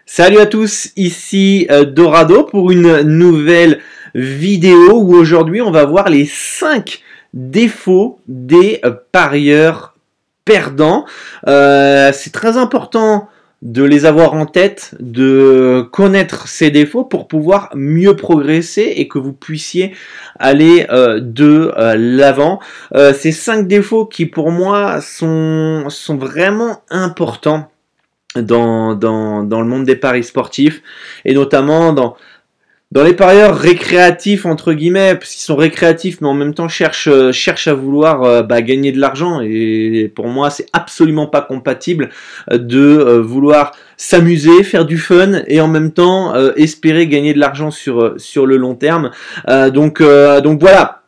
Salut à tous, ici Dorado pour une nouvelle vidéo où aujourd'hui on va voir les 5 défauts des parieurs perdants. C'est très important de les avoir en tête, de connaître ces défauts pour pouvoir mieux progresser et que vous puissiez aller de l'avant. Ces 5 défauts qui pour moi sont vraiment importants dans le monde des paris sportifs et notamment dans les parieurs récréatifs entre guillemets, parce qu'ils sont récréatifs mais en même temps cherchent à vouloir gagner de l'argent, et pour moi c'est absolument pas compatible de vouloir s'amuser, faire du fun et en même temps espérer gagner de l'argent sur le long terme. Donc voilà.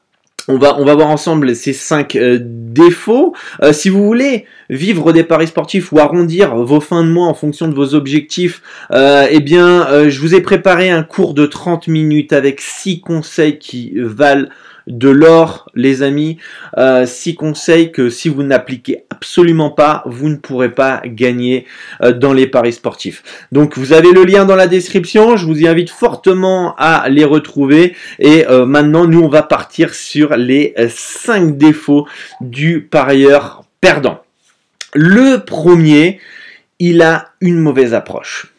On va voir ensemble ces 5 défauts. Si vous voulez vivre des paris sportifs ou arrondir vos fins de mois en fonction de vos objectifs, je vous ai préparé un cours de 30 minutes avec 6 conseils qui valent de l'or, les amis. 6 conseils que si vous n'appliquez absolument pas, vous ne pourrez pas gagner dans les paris sportifs. Donc vous avez le lien dans la description, je vous y invite fortement à les retrouver. Et maintenant, nous on va partir sur les 5 défauts du parieur perdant. Le premier, il a une mauvaise approche.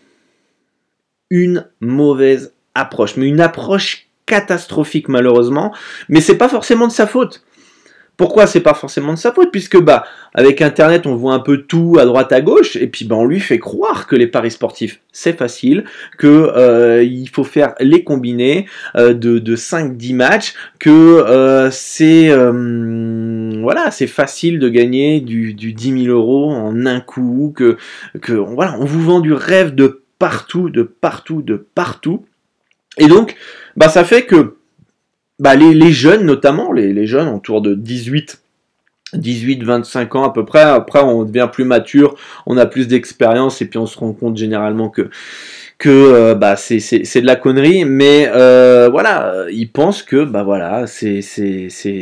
Une mauvaise approche, mais une approche catastrophique malheureusement, mais c'est pas forcément de sa faute. Pourquoi c'est pas forcément de sa faute? Puisque avec internet on voit un peu tout à droite à gauche, et puis on lui fait croire que les paris sportifs c'est facile, que il faut faire les combinés de 5-10 matchs, que voilà, c'est facile de gagner du 10 000 € en un coup, que voilà, on vous vend du rêve de partout. Et donc, ça fait que les jeunes, notamment, les jeunes autour de 18-25 ans à peu près, après on devient plus mature, on a plus d'expérience et puis on se rend compte généralement que c'est de la connerie, mais voilà, ils pensent que voilà,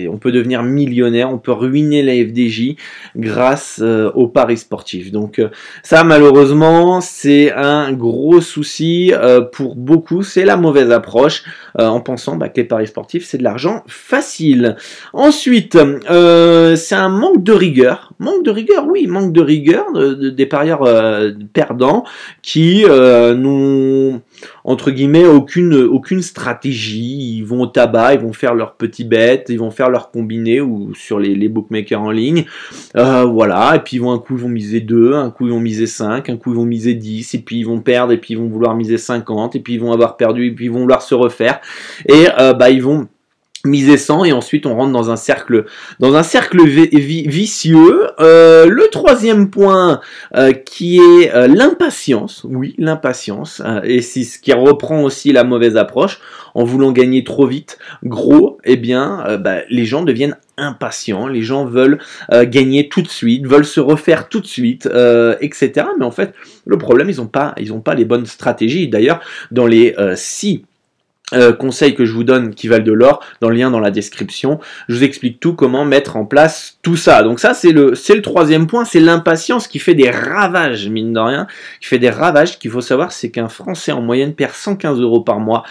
on peut devenir millionnaire, on peut ruiner la FDJ grâce aux paris sportifs. Donc ça malheureusement c'est un gros souci pour beaucoup, c'est la mauvaise approche en pensant que les paris sportifs c'est de l'argent facile. Ensuite c'est un manque de rigueur, des parieurs perdants qui n'ont entre guillemets aucune stratégie. Ils vont au tabac, ils vont faire leurs petits bets, ils vont faire leurs combinés ou sur les bookmakers en ligne, voilà, et puis un coup ils vont miser 2, un coup ils vont miser 5, un coup ils vont miser 10, et puis ils vont perdre, et puis ils vont vouloir miser 50, et puis ils vont avoir perdu, et puis ils vont vouloir se refaire, et ils vont miser 100, et ensuite on rentre dans un cercle vicieux. Le troisième point qui est l'impatience, oui, l'impatience, et c'est ce qui reprend aussi la mauvaise approche. En voulant gagner trop vite, gros, les gens deviennent impatients, les gens veulent gagner tout de suite, veulent se refaire tout de suite, etc. Mais en fait, le problème, ils ont pas les bonnes stratégies. D'ailleurs, dans les 6 conseils que je vous donne qui valent de l'or, dans le lien dans la description, je vous explique tout, comment mettre en place tout ça. Donc ça c'est le troisième point, c'est l'impatience qui fait des ravages, mine de rien, qui fait des ravages. Ce qu'il faut savoir, c'est qu'un Français en moyenne perd 115 € par mois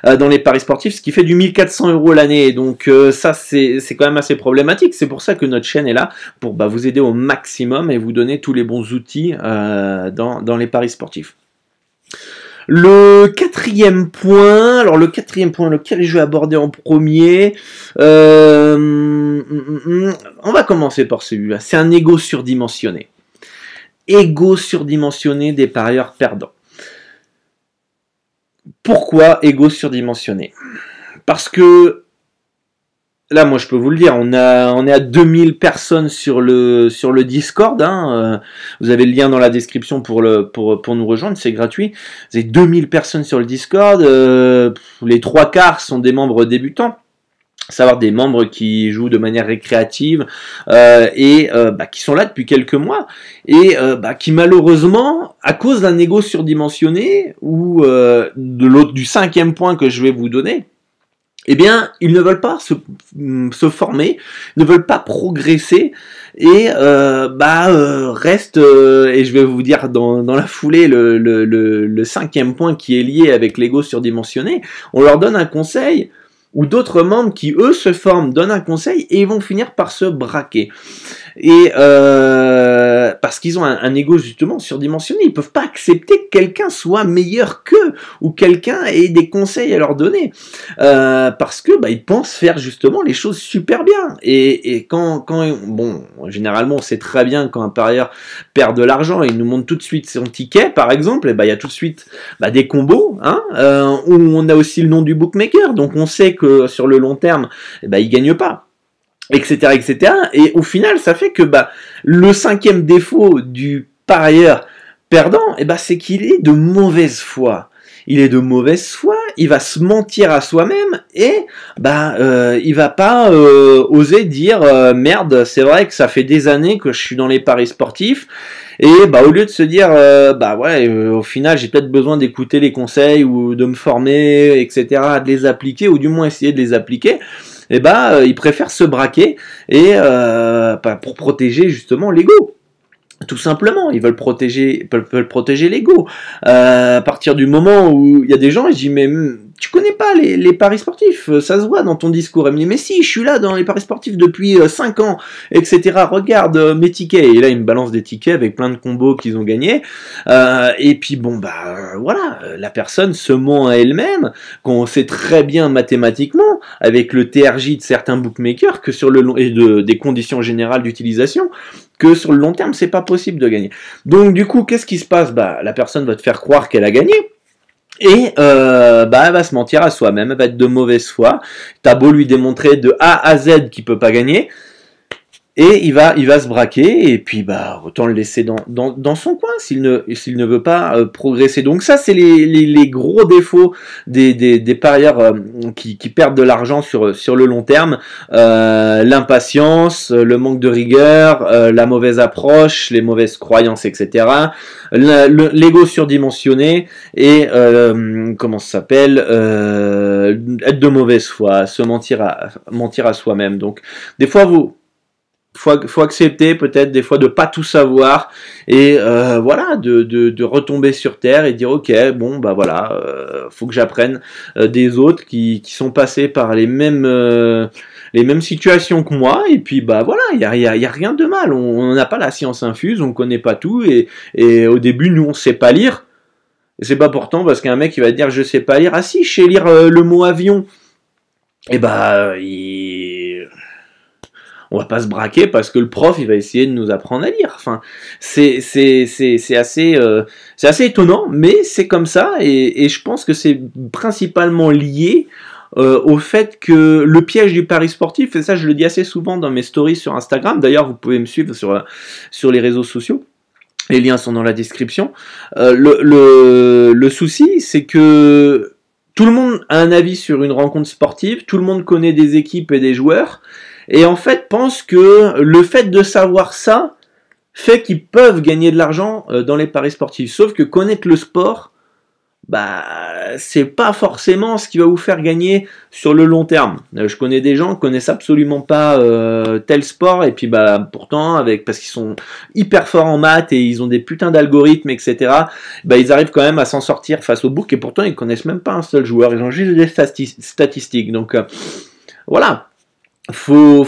dans les paris sportifs, ce qui fait du 1400 € l'année. Donc ça c'est quand même assez problématique. C'est pour ça que notre chaîne est là, pour vous aider au maximum et vous donner tous les bons outils dans les paris sportifs. Le quatrième point, lequel je vais aborder en premier, on va commencer par celui-là, c'est un ego surdimensionné. Ego surdimensionné des parieurs perdants. Pourquoi ego surdimensionné? Parce que là, moi, je peux vous le dire, on est à 2000 personnes sur le Discord. Vous avez le lien dans la description pour nous rejoindre, c'est gratuit. Vous avez 2000 personnes sur le Discord. Les 3/4 sont des membres débutants. Savoir des membres qui jouent de manière récréative et qui sont là depuis quelques mois et qui malheureusement, à cause d'un ego surdimensionné ou du 5e point que je vais vous donner, eh bien, ils ne veulent pas se former, ne veulent pas progresser et restent, et je vais vous dire dans la foulée le cinquième point qui est lié avec l'ego surdimensionné, on leur donne un conseil, ou d'autres membres qui, eux, se forment, donnent un conseil et ils vont finir par se braquer. Et parce qu'ils ont un ego justement surdimensionné, ils peuvent pas accepter que quelqu'un soit meilleur qu'eux ou quelqu'un ait des conseils à leur donner parce que ils pensent faire justement les choses super bien. Et quand bon, généralement on sait très bien quand un parieur perd de l'argent, il nous montre tout de suite son ticket par exemple, et il y a tout de suite des combos, hein, où on a aussi le nom du bookmaker, donc on sait que sur le long terme, il gagne pas. Etc., etc. Et au final, ça fait que le cinquième défaut du parieur perdant, c'est qu'il est de mauvaise foi. Il est de mauvaise foi, il va se mentir à soi-même et il va pas oser dire merde, c'est vrai que ça fait des années que je suis dans les paris sportifs et au lieu de se dire au final j'ai peut-être besoin d'écouter les conseils ou de me former, etc., de les appliquer ou du moins essayer de les appliquer. Il préfère se braquer et pour protéger justement l'ego. Tout simplement, ils veulent protéger l'ego. À partir du moment où il y a des gens, je dis mais tu connais pas les paris sportifs, ça se voit dans ton discours. Elle me dit mais si, je suis là dans les paris sportifs depuis 5 ans, etc. Regarde mes tickets. Et là, ils me balancent des tickets avec plein de combos qu'ils ont gagnés. Et puis voilà, la personne se ment à elle-même, qu'on sait très bien mathématiquement, avec le TRJ de certains bookmakers, que sur le long et des conditions générales d'utilisation, que sur le long terme, c'est pas possible de gagner. Donc du coup, qu'est-ce qui se passe ? La personne va te faire croire qu'elle a gagné, et elle va se mentir à soi-même, elle va être de mauvaise foi. T'as beau lui démontrer de A à Z qu'il peut pas gagner, et il va se braquer, et puis autant le laisser dans son coin s'il ne veut pas progresser. Donc ça, c'est les gros défauts des parieurs qui perdent de l'argent sur le long terme. L'impatience, le manque de rigueur, la mauvaise approche, les mauvaises croyances, etc. L'ego surdimensionné et comment ça s'appelle, être de mauvaise foi, se mentir à soi-même. Donc des fois faut accepter peut-être des fois de pas tout savoir et de retomber sur terre et dire ok faut que j'apprenne des autres qui sont passés par les mêmes situations que moi et puis il y a rien de mal, on n'a pas la science infuse, on connaît pas tout et au début nous on sait pas lire et c'est pas pourtant parce qu'un mec il va dire je sais pas lire, ah si je sais lire le mot avion et on va pas se braquer parce que le prof il va essayer de nous apprendre à lire. Enfin, c'est assez étonnant, mais c'est comme ça et je pense que c'est principalement lié au fait que le piège du pari sportif, et ça je le dis assez souvent dans mes stories sur Instagram. D'ailleurs, vous pouvez me suivre sur les réseaux sociaux. Les liens sont dans la description. Le souci, c'est que tout le monde a un avis sur une rencontre sportive, tout le monde connaît des équipes et des joueurs. Et en fait, pense que le fait de savoir ça fait qu'ils peuvent gagner de l'argent dans les paris sportifs. Sauf que connaître le sport, c'est pas forcément ce qui va vous faire gagner sur le long terme. Je connais des gens qui connaissent absolument pas tel sport et puis pourtant parce qu'ils sont hyper forts en maths et ils ont des putains d'algorithmes, etc. Ils arrivent quand même à s'en sortir face au book et pourtant ils connaissent même pas un seul joueur. Ils ont juste des statistiques. Donc voilà. Faut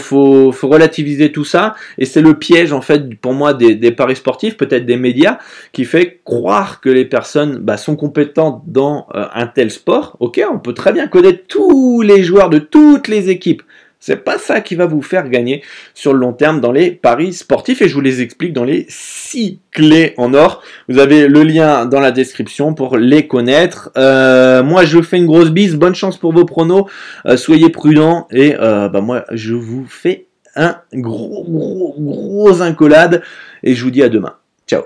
relativiser tout ça et c'est le piège en fait pour moi des paris sportifs, peut-être des médias, qui fait croire que les personnes sont compétentes dans un tel sport. Ok, on peut très bien connaître tous les joueurs de toutes les équipes. C'est pas ça qui va vous faire gagner sur le long terme dans les paris sportifs et je vous les explique dans les 6 clés en or. Vous avez le lien dans la description pour les connaître. Moi je vous fais une grosse bise, bonne chance pour vos pronos, soyez prudents et moi je vous fais un gros incollade et je vous dis à demain. Ciao.